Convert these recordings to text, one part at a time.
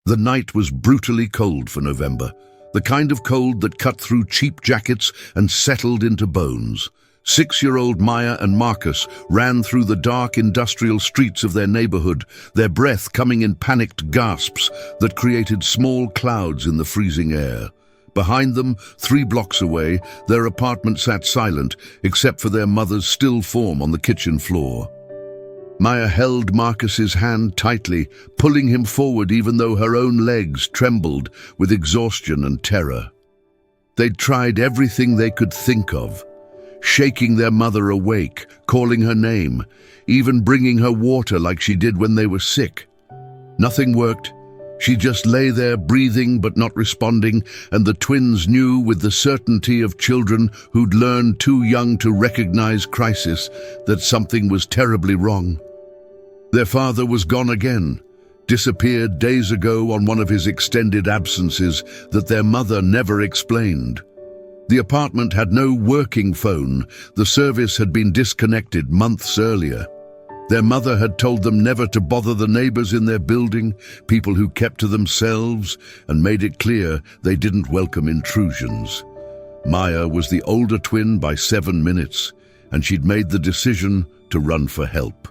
The night was brutally cold for November, the kind of cold that cut through cheap jackets and settled into bones. 6-year-old Maya and Marcus ran through the dark industrial streets of their neighborhood, their breath coming in panicked gasps that created small clouds in the freezing air. Behind them, 3 blocks away, their apartment sat silent, except for their mother's still form on the kitchen floor. Maya held Marcus's hand tightly, pulling him forward even though her own legs trembled with exhaustion and terror. They'd tried everything they could think of, shaking their mother awake, calling her name, even bringing her water like she did when they were sick. Nothing worked. She just lay there breathing but not responding, and the twins knew with the certainty of children who'd learned too young to recognize crisis that something was terribly wrong. Their father was gone again, disappeared days ago on one of his extended absences that their mother never explained. The apartment had no working phone. The service had been disconnected months earlier. Their mother had told them never to bother the neighbors in their building, people who kept to themselves, and made it clear they didn't welcome intrusions. Maya was the older twin by 7 minutes, and she'd made the decision to run for help.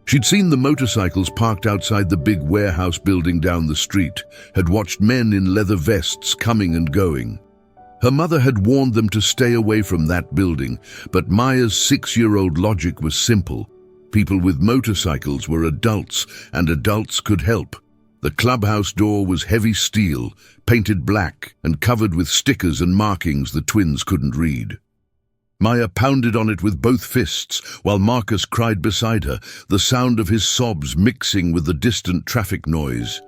She'd seen the motorcycles parked outside the big warehouse building down the street, had watched men in leather vests coming and going. Her mother had warned them to stay away from that building, but Maya's 6-year-old logic was simple. People with motorcycles were adults, and adults could help. The clubhouse door was heavy steel, painted black, and covered with stickers and markings the twins couldn't read. Maya pounded on it with both fists, while Marcus cried beside her, the sound of his sobs mixing with the distant traffic noise.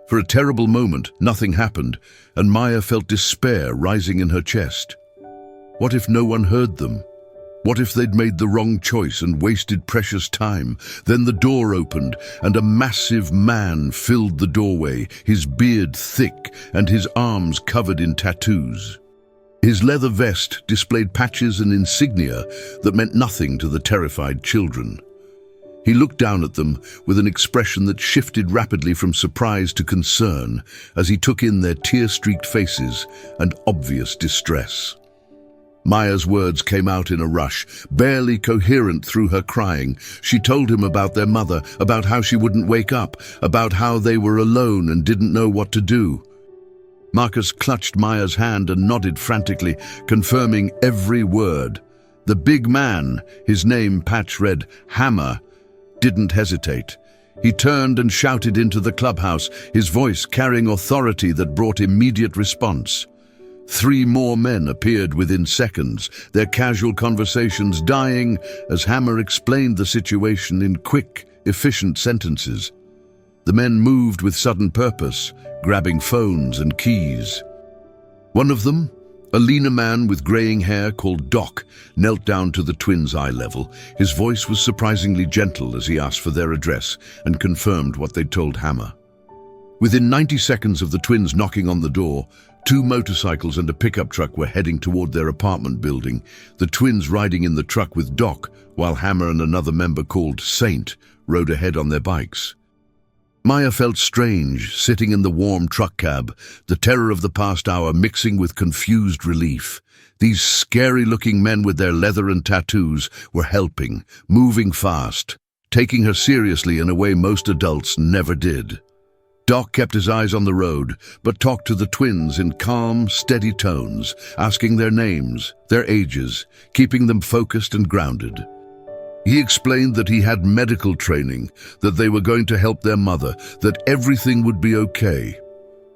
For a terrible moment, nothing happened, and Maya felt despair rising in her chest. What if no one heard them? What if they'd made the wrong choice and wasted precious time? Then the door opened, and a massive man filled the doorway, his beard thick and his arms covered in tattoos. His leather vest displayed patches and insignia that meant nothing to the terrified children. He looked down at them with an expression that shifted rapidly from surprise to concern as he took in their tear-streaked faces and obvious distress. Maya's words came out in a rush, barely coherent through her crying. She told him about their mother, about how she wouldn't wake up, about how they were alone and didn't know what to do. Marcus clutched Maya's hand and nodded frantically, confirming every word. The big man, his name Patch read Hammer, didn't hesitate. He turned and shouted into the clubhouse, his voice carrying authority that brought immediate response. 3 more men appeared within seconds, their casual conversations dying as Hammer explained the situation in quick, efficient sentences. The men moved with sudden purpose, grabbing phones and keys. One of them, a leaner man with graying hair called Doc, knelt down to the twins' eye level. His voice was surprisingly gentle as he asked for their address and confirmed what they'd told Hammer. Within 90 seconds of the twins knocking on the door, 2 motorcycles and a pickup truck were heading toward their apartment building, the twins riding in the truck with Doc, while Hammer and another member called Saint rode ahead on their bikes. Maya felt strange, sitting in the warm truck cab, the terror of the past hour mixing with confused relief. These scary-looking men with their leather and tattoos were helping, moving fast, taking her seriously in a way most adults never did. Doc kept his eyes on the road, but talked to the twins in calm, steady tones, asking their names, their ages, keeping them focused and grounded. He explained that he had medical training, that they were going to help their mother, that everything would be okay.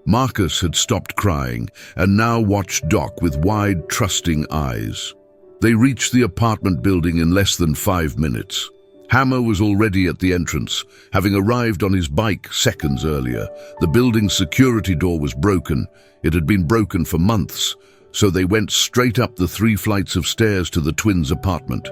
Marcus had stopped crying and now watched Doc with wide, trusting eyes. They reached the apartment building in less than 5 minutes. Hammer was already at the entrance, having arrived on his bike seconds earlier. The building's security door was broken. It had been broken for months, so they went straight up the 3 flights of stairs to the twins' apartment.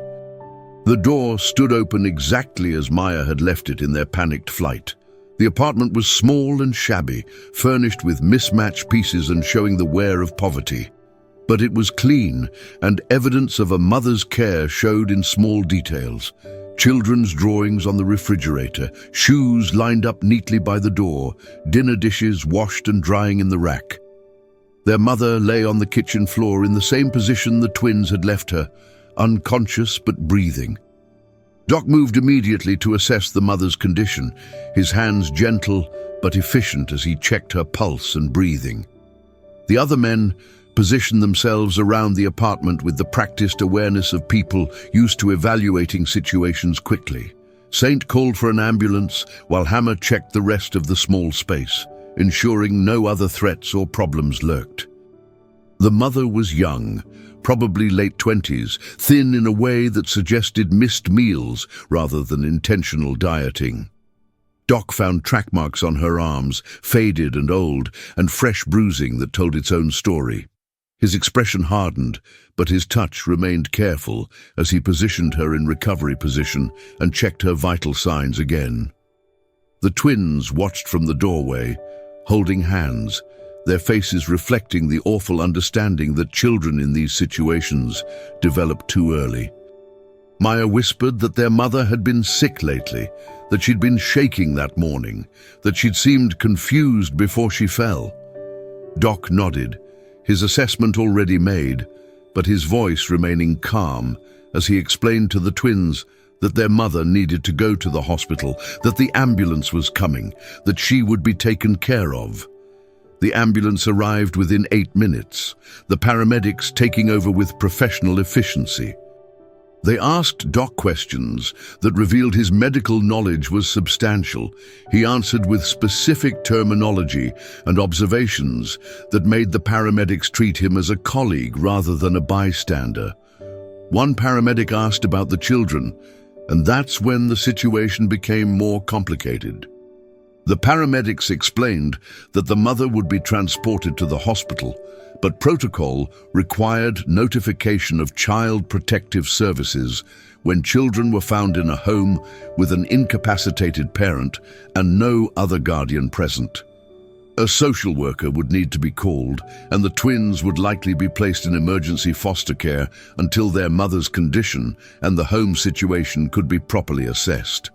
The door stood open exactly as Maya had left it in their panicked flight. The apartment was small and shabby, furnished with mismatched pieces and showing the wear of poverty. But it was clean, and evidence of a mother's care showed in small details. Children's drawings on the refrigerator, shoes lined up neatly by the door, dinner dishes washed and drying in the rack. Their mother lay on the kitchen floor in the same position the twins had left her, unconscious but breathing. Doc moved immediately to assess the mother's condition, his hands gentle but efficient as he checked her pulse and breathing. The other men positioned themselves around the apartment with the practiced awareness of people used to evaluating situations quickly. Saint called for an ambulance while Hammer checked the rest of the small space, ensuring no other threats or problems lurked. The mother was young, probably late 20s, thin in a way that suggested missed meals rather than intentional dieting. Doc found track marks on her arms, faded and old, and fresh bruising that told its own story. His expression hardened, but his touch remained careful as he positioned her in recovery position and checked her vital signs again. The twins watched from the doorway, holding hands, their faces reflecting the awful understanding that children in these situations develop too early. Maya whispered that their mother had been sick lately, that she'd been shaking that morning, that she'd seemed confused before she fell. Doc nodded, his assessment already made, but his voice remaining calm as he explained to the twins that their mother needed to go to the hospital, that the ambulance was coming, that she would be taken care of. The ambulance arrived within 8 minutes, the paramedics taking over with professional efficiency. They asked Doc questions that revealed his medical knowledge was substantial. He answered with specific terminology and observations that made the paramedics treat him as a colleague rather than a bystander. One paramedic asked about the children, and that's when the situation became more complicated. The paramedics explained that the mother would be transported to the hospital, but protocol required notification of Child Protective Services when children were found in a home with an incapacitated parent and no other guardian present. A social worker would need to be called, and the twins would likely be placed in emergency foster care until their mother's condition and the home situation could be properly assessed.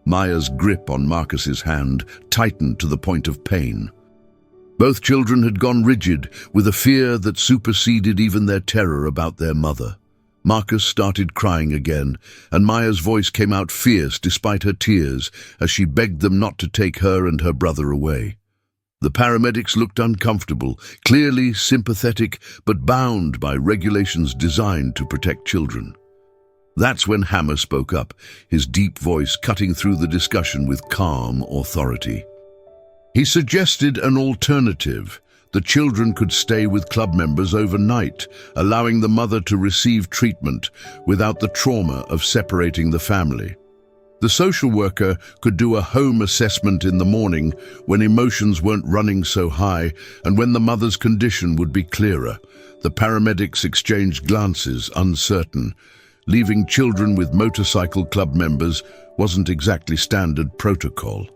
Maya's grip on Marcus's hand tightened to the point of pain. Both children had gone rigid with a fear that superseded even their terror about their mother. Marcus started crying again, and Maya's voice came out fierce despite her tears as she begged them not to take her and her brother away. The paramedics looked uncomfortable, clearly sympathetic, but bound by regulations designed to protect children. That's when Hammer spoke up, his deep voice cutting through the discussion with calm authority. He suggested an alternative. The children could stay with club members overnight, allowing the mother to receive treatment without the trauma of separating the family. The social worker could do a home assessment in the morning when emotions weren't running so high and when the mother's condition would be clearer. The paramedics exchanged glances, uncertain. Leaving children with motorcycle club members wasn't exactly standard protocol.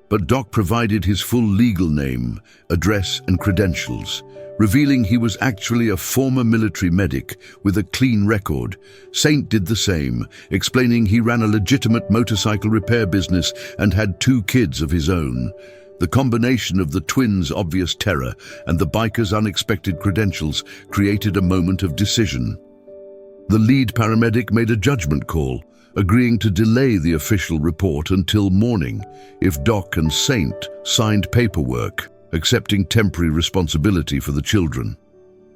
But Doc provided his full legal name, address and credentials, revealing he was actually a former military medic with a clean record. Saint did the same, explaining he ran a legitimate motorcycle repair business and had 2 kids of his own. The combination of the twins' obvious terror and the biker's unexpected credentials created a moment of decision. The lead paramedic made a judgment call, agreeing to delay the official report until morning if Doc and Saint signed paperwork, accepting temporary responsibility for the children.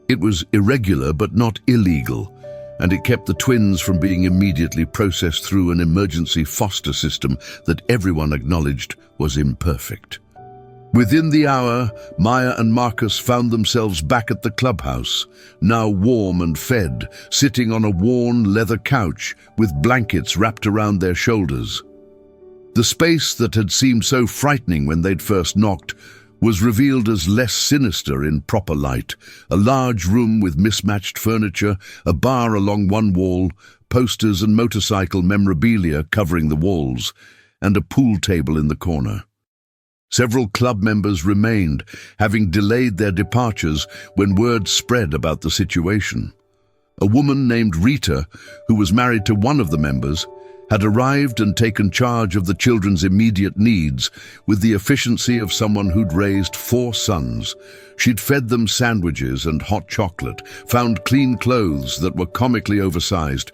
It was irregular but not illegal, and it kept the twins from being immediately processed through an emergency foster system that everyone acknowledged was imperfect. Within the hour, Maya and Marcus found themselves back at the clubhouse, now warm and fed, sitting on a worn leather couch with blankets wrapped around their shoulders. The space that had seemed so frightening when they'd first knocked was revealed as less sinister in proper light. A large room with mismatched furniture, a bar along one wall, posters and motorcycle memorabilia covering the walls, and a pool table in the corner. Several club members remained, having delayed their departures when word spread about the situation. A woman named Rita, who was married to one of the members, had arrived and taken charge of the children's immediate needs with the efficiency of someone who'd raised 4 sons. She'd fed them sandwiches and hot chocolate, found clean clothes that were comically oversized,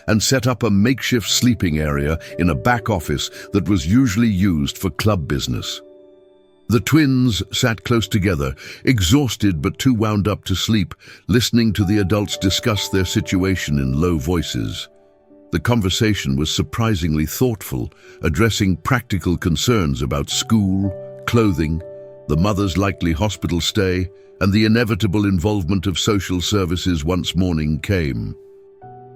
and set up a makeshift sleeping area in a back office that was usually used for club business. The twins sat close together, exhausted but too wound up to sleep, listening to the adults discuss their situation in low voices. The conversation was surprisingly thoughtful, addressing practical concerns about school, clothing, the mother's likely hospital stay, and the inevitable involvement of social services once morning came.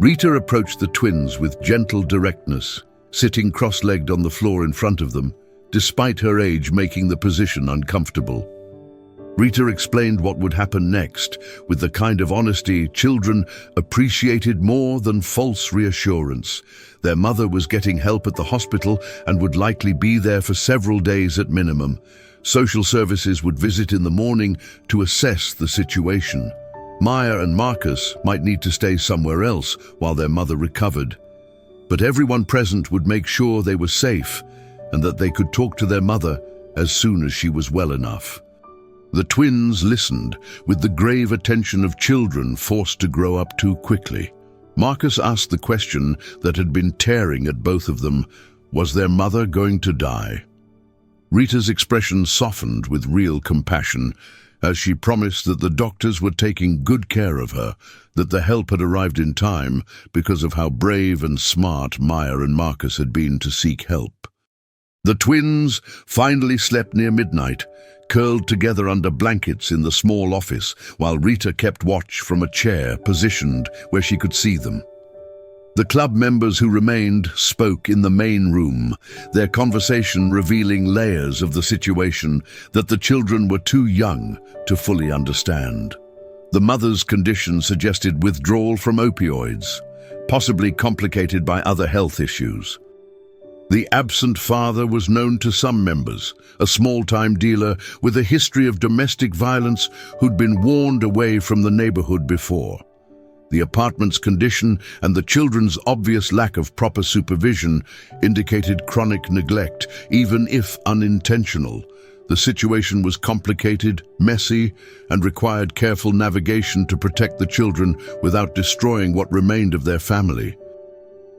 Rita approached the twins with gentle directness, sitting cross-legged on the floor in front of them, despite her age making the position uncomfortable. Rita explained what would happen next, with the kind of honesty children appreciated more than false reassurance. Their mother was getting help at the hospital and would likely be there for several days at minimum. Social services would visit in the morning to assess the situation. Maya and Marcus might need to stay somewhere else while their mother recovered. But everyone present would make sure they were safe and that they could talk to their mother as soon as she was well enough. The twins listened with the grave attention of children forced to grow up too quickly. Marcus asked the question that had been tearing at both of them: was their mother going to die? Rita's expression softened with real compassion as she promised that the doctors were taking good care of her, that the help had arrived in time because of how brave and smart Maya and Marcus had been to seek help. The twins finally slept near midnight, curled together under blankets in the small office, while Rita kept watch from a chair positioned where she could see them. The club members who remained spoke in the main room, their conversation revealing layers of the situation that the children were too young to fully understand. The mother's condition suggested withdrawal from opioids, possibly complicated by other health issues. The absent father was known to some members, a small-time dealer with a history of domestic violence who'd been warned away from the neighborhood before. The apartment's condition and the children's obvious lack of proper supervision indicated chronic neglect, even if unintentional. The situation was complicated, messy, and required careful navigation to protect the children without destroying what remained of their family.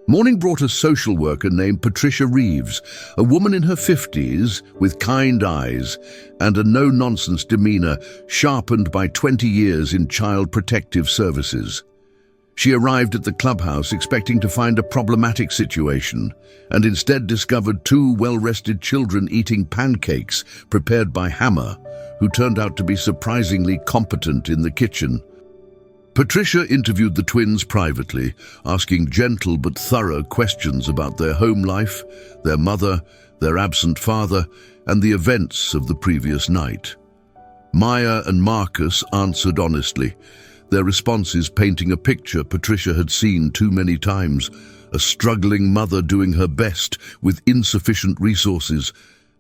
Morning brought a social worker named Patricia Reeves, a woman in her 50s with kind eyes and a no-nonsense demeanor sharpened by 20 years in child protective services. She arrived at the clubhouse expecting to find a problematic situation and instead discovered 2 well-rested children eating pancakes prepared by Hammer, who turned out to be surprisingly competent in the kitchen. Patricia interviewed the twins privately, asking gentle but thorough questions about their home life, their mother, their absent father, and the events of the previous night. Maya and Marcus answered honestly, their responses painting a picture Patricia had seen too many times: a struggling mother doing her best with insufficient resources,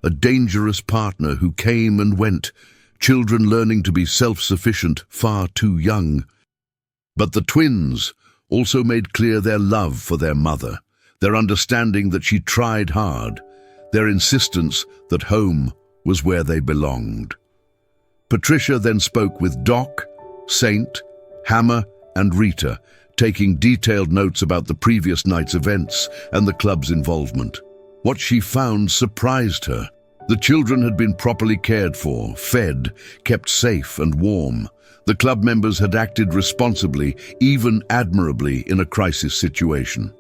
a dangerous partner who came and went, children learning to be self-sufficient far too young. But the twins also made clear their love for their mother, their understanding that she tried hard, their insistence that home was where they belonged. Patricia then spoke with Doc, Saint, Hammer, and Rita, taking detailed notes about the previous night's events and the club's involvement. What she found surprised her. The children had been properly cared for, fed, kept safe and warm. The club members had acted responsibly, even admirably, in a crisis situation.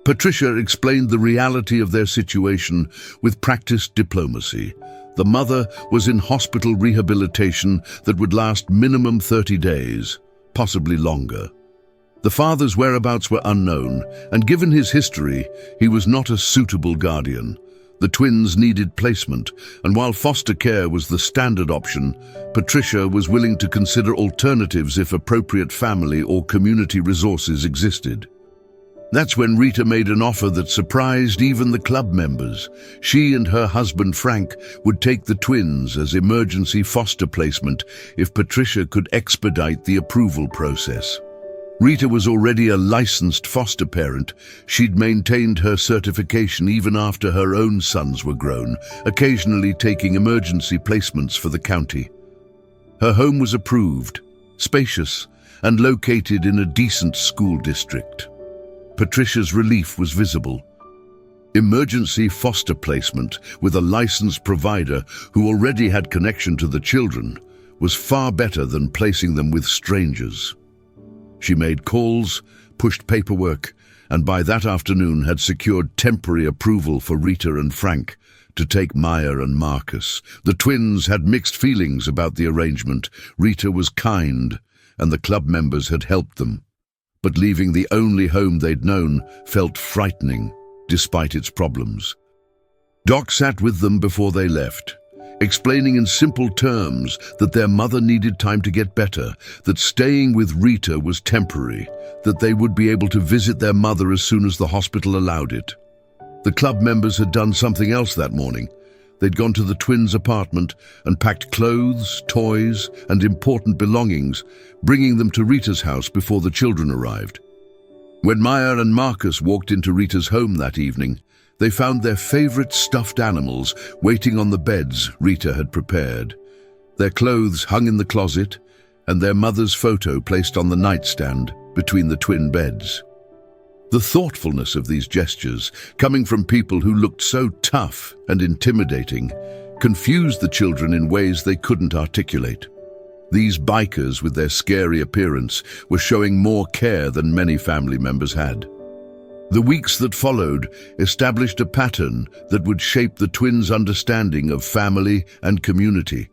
Patricia explained the reality of their situation with practiced diplomacy. The mother was in hospital rehabilitation that would last minimum 30 days, possibly longer. The father's whereabouts were unknown, and given his history, he was not a suitable guardian. The twins needed placement, and while foster care was the standard option, Patricia was willing to consider alternatives if appropriate family or community resources existed. That's when Rita made an offer that surprised even the club members. She and her husband Frank would take the twins as emergency foster placement if Patricia could expedite the approval process. Rita was already a licensed foster parent. She'd maintained her certification even after her own sons were grown, occasionally taking emergency placements for the county. Her home was approved, spacious, and located in a decent school district. Patricia's relief was visible. Emergency foster placement with a licensed provider who already had connection to the children was far better than placing them with strangers. She made calls, pushed paperwork, and by that afternoon had secured temporary approval for Rita and Frank to take Maya and Marcus. The twins had mixed feelings about the arrangement. Rita was kind, and the club members had helped them. But leaving the only home they'd known felt frightening, despite its problems. Doc sat with them before they left, explaining in simple terms that their mother needed time to get better, that staying with Rita was temporary, that they would be able to visit their mother as soon as the hospital allowed it. The club members had done something else that morning. They'd gone to the twins' apartment and packed clothes, toys, and important belongings, bringing them to Rita's house before the children arrived. When Maya and Marcus walked into Rita's home that evening, they found their favorite stuffed animals waiting on the beds Rita had prepared, their clothes hung in the closet, and their mother's photo placed on the nightstand between the twin beds. The thoughtfulness of these gestures, coming from people who looked so tough and intimidating, confused the children in ways they couldn't articulate. These bikers, with their scary appearance, were showing more care than many family members had. The weeks that followed established a pattern that would shape the twins' understanding of family and community.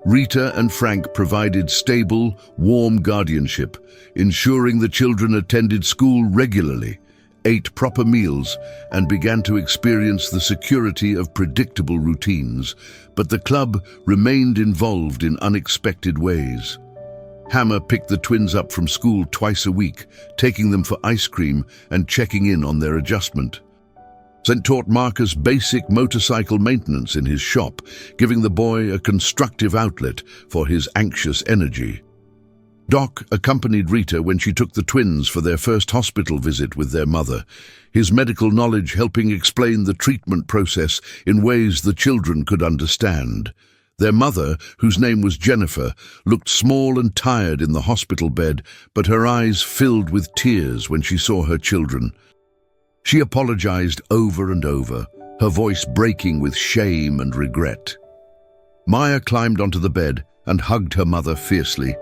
Rita and Frank provided stable, warm guardianship, ensuring the children attended school regularly, ate proper meals, and began to experience the security of predictable routines. But the club remained involved in unexpected ways. Hammer picked the twins up from school twice a week, taking them for ice cream and checking in on their adjustment. St. taught Marcus basic motorcycle maintenance in his shop, giving the boy a constructive outlet for his anxious energy. Doc accompanied Rita when she took the twins for their first hospital visit with their mother, his medical knowledge helping explain the treatment process in ways the children could understand. Their mother, whose name was Jennifer, looked small and tired in the hospital bed, but her eyes filled with tears when she saw her children. She apologized over and over, her voice breaking with shame and regret. Maya climbed onto the bed and hugged her mother fiercely,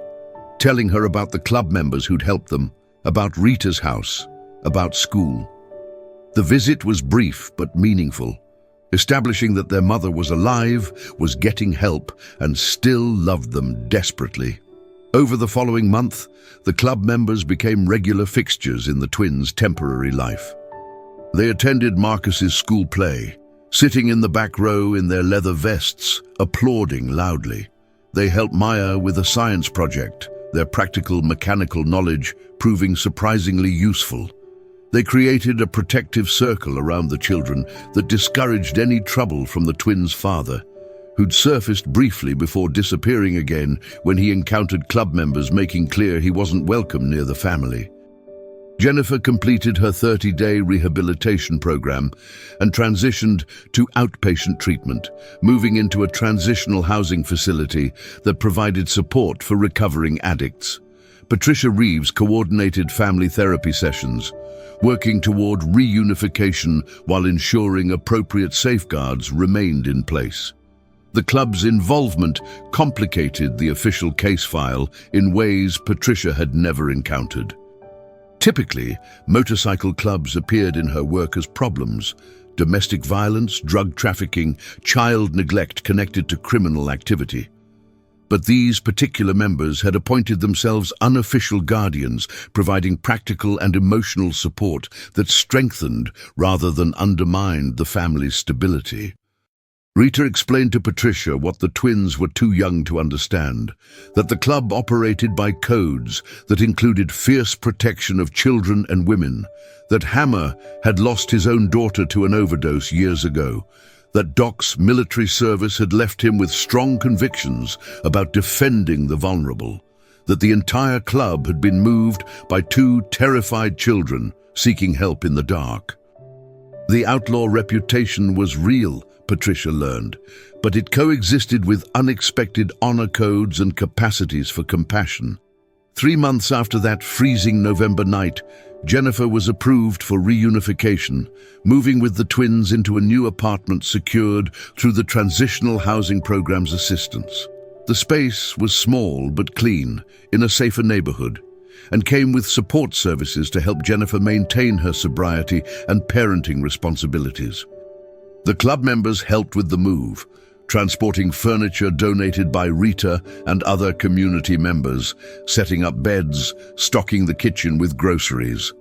telling her about the club members who'd helped them, about Rita's house, about school. The visit was brief but meaningful, establishing that their mother was alive, was getting help, and still loved them desperately. Over the following month, the club members became regular fixtures in the twins' temporary life. They attended Marcus's school play, sitting in the back row in their leather vests, applauding loudly. They helped Maya with a science project, their practical mechanical knowledge proving surprisingly useful. They created a protective circle around the children that discouraged any trouble from the twins' father, who'd surfaced briefly before disappearing again when he encountered club members making clear he wasn't welcome near the family. Jennifer completed her 30-day rehabilitation program and transitioned to outpatient treatment, moving into a transitional housing facility that provided support for recovering addicts. Patricia Reeves coordinated family therapy sessions, working toward reunification while ensuring appropriate safeguards remained in place. The club's involvement complicated the official case file in ways Patricia had never encountered. Typically, motorcycle clubs appeared in her work as problems: domestic violence, drug trafficking, child neglect connected to criminal activity. But these particular members had appointed themselves unofficial guardians, providing practical and emotional support that strengthened rather than undermined the family's stability. Rita explained to Patricia what the twins were too young to understand, that the club operated by codes that included fierce protection of children and women, that Hammer had lost his own daughter to an overdose years ago, that Doc's military service had left him with strong convictions about defending the vulnerable, that the entire club had been moved by two terrified children seeking help in the dark. The outlaw reputation was real, Patricia learned, but it coexisted with unexpected honor codes and capacities for compassion. 3 months after that freezing November night, Jennifer was approved for reunification, moving with the twins into a new apartment secured through the Transitional Housing Program's assistance. The space was small but clean, in a safer neighborhood, and came with support services to help Jennifer maintain her sobriety and parenting responsibilities. The club members helped with the move, transporting furniture donated by Rita and other community members, setting up beds, stocking the kitchen with groceries.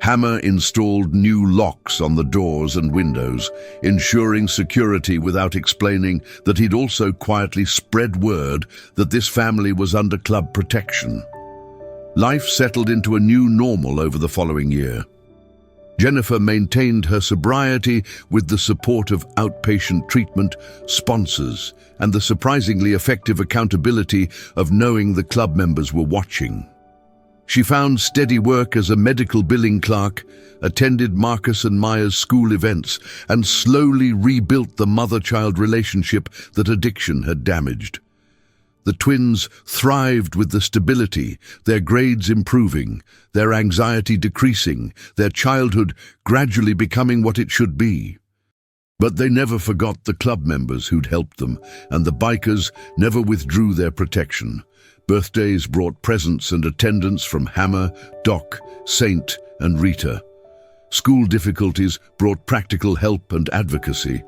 Hammer installed new locks on the doors and windows, ensuring security without explaining that he'd also quietly spread word that this family was under club protection. Life settled into a new normal over the following year. Jennifer maintained her sobriety with the support of outpatient treatment, sponsors, and the surprisingly effective accountability of knowing the club members were watching. She found steady work as a medical billing clerk, attended Marcus and Maya's school events, and slowly rebuilt the mother-child relationship that addiction had damaged. The twins thrived with the stability, their grades improving, their anxiety decreasing, their childhood gradually becoming what it should be. But they never forgot the club members who'd helped them, and the bikers never withdrew their protection. Birthdays brought presents and attendance from Hammer, Doc, Saint, and Rita. School difficulties brought practical help and advocacy.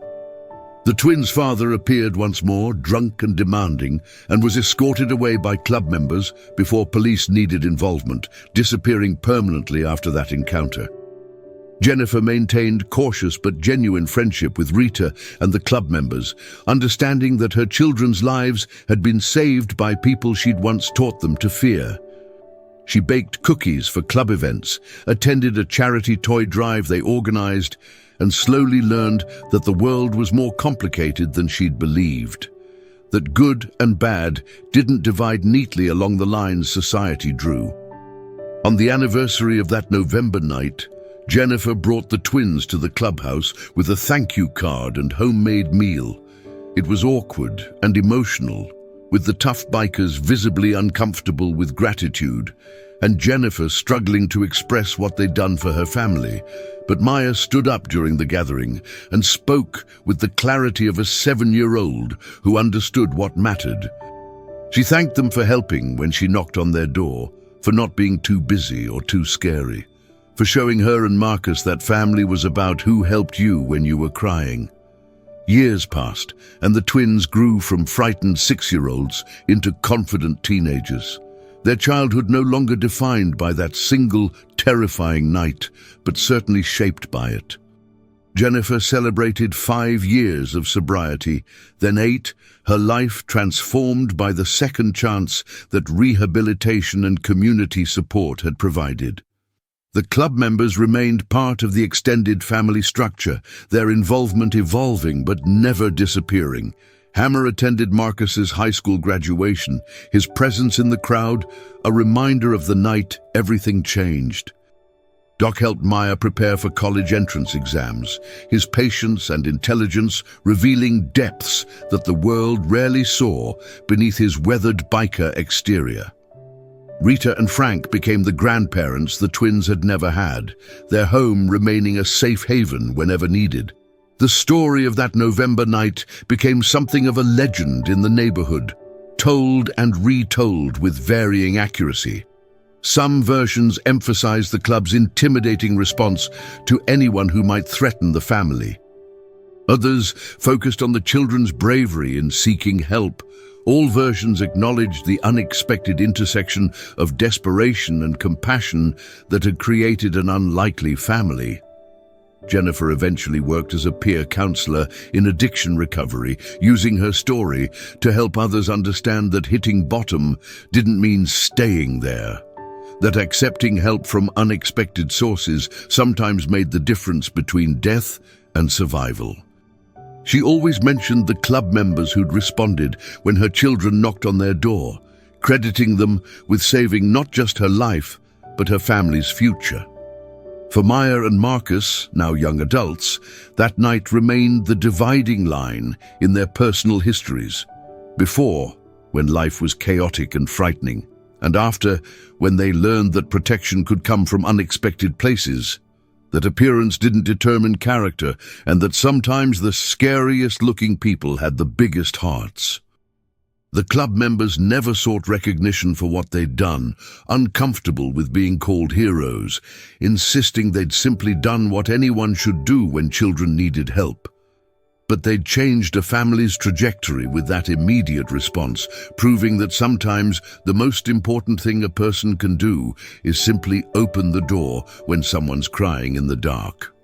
The twins' father appeared once more, drunk and demanding, and was escorted away by club members before police needed involvement, disappearing permanently after that encounter. Jennifer maintained cautious but genuine friendship with Rita and the club members, understanding that her children's lives had been saved by people she'd once taught them to fear. She baked cookies for club events, attended a charity toy drive they organized, and slowly learned that the world was more complicated than she'd believed. That good and bad didn't divide neatly along the lines society drew. On the anniversary of that November night, Jennifer brought the twins to the clubhouse with a thank you card and homemade meal. It was awkward and emotional, with the tough bikers visibly uncomfortable with gratitude, and Jennifer struggling to express what they'd done for her family. But Maya stood up during the gathering and spoke with the clarity of a 7-year-old who understood what mattered. She thanked them for helping when she knocked on their door, for not being too busy or too scary, for showing her and Marcus that family was about who helped you when you were crying. Years passed, and the twins grew from frightened 6-year-olds into confident teenagers. Their childhood no longer defined by that single, terrifying night, but certainly shaped by it. Jennifer celebrated 5 years of sobriety, then 8, her life transformed by the second chance that rehabilitation and community support had provided. The club members remained part of the extended family structure, their involvement evolving but never disappearing. Hammer attended Marcus's high school graduation, his presence in the crowd a reminder of the night everything changed. Doc helped Maya prepare for college entrance exams, his patience and intelligence revealing depths that the world rarely saw beneath his weathered biker exterior. Rita and Frank became the grandparents the twins had never had, their home remaining a safe haven whenever needed. The story of that November night became something of a legend in the neighborhood, told and retold with varying accuracy. Some versions emphasize the club's intimidating response to anyone who might threaten the family. Others focused on the children's bravery in seeking help. All versions acknowledged the unexpected intersection of desperation and compassion that had created an unlikely family. Jennifer eventually worked as a peer counselor in addiction recovery, using her story to help others understand that hitting bottom didn't mean staying there, that accepting help from unexpected sources sometimes made the difference between death and survival. She always mentioned the club members who'd responded when her children knocked on their door, crediting them with saving not just her life, but her family's future. For Maya and Marcus, now young adults, that night remained the dividing line in their personal histories. Before, when life was chaotic and frightening, and after, when they learned that protection could come from unexpected places, that appearance didn't determine character, and that sometimes the scariest-looking people had the biggest hearts. The club members never sought recognition for what they'd done, uncomfortable with being called heroes, insisting they'd simply done what anyone should do when children needed help. But they'd changed a family's trajectory with that immediate response, proving that sometimes the most important thing a person can do is simply open the door when someone's crying in the dark.